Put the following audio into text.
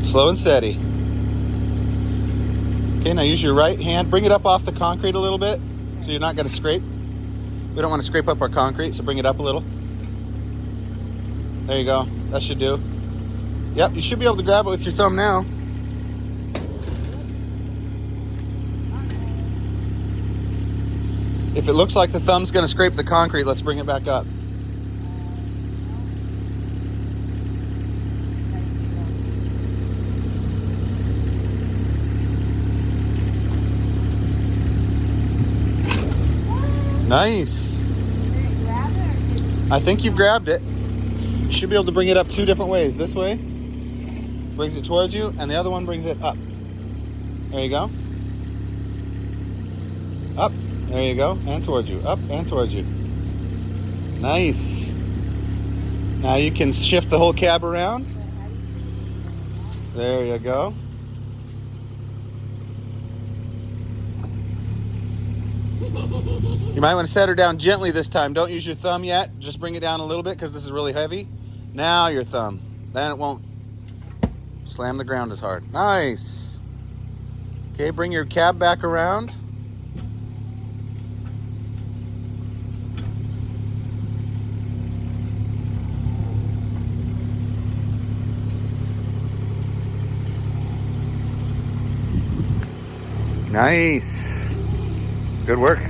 Slow and steady. Okay, now use your right hand. Bring it up off the concrete a little bit so you're not going to scrape. We don't want to scrape up our concrete, so bring it up a little. There you go. That should do. Yep, you should be able to grab it with your thumb now. If it looks like the thumb's going to scrape the concrete, let's bring it back up. Nice. I think you've grabbed it. You should be able to bring it up two different ways. This way brings it towards you, and the other one brings it up. There you go. Up. There you go. And towards you. Up and towards you. Nice. Now you can shift the whole cab around. There you go. You might want to set her down gently this time. Don't use your thumb yet. Just bring it down a little bit because this is really heavy. Now your thumb. Then it won't slam the ground as hard. Nice. Okay, bring your cab back around. Nice. Good work.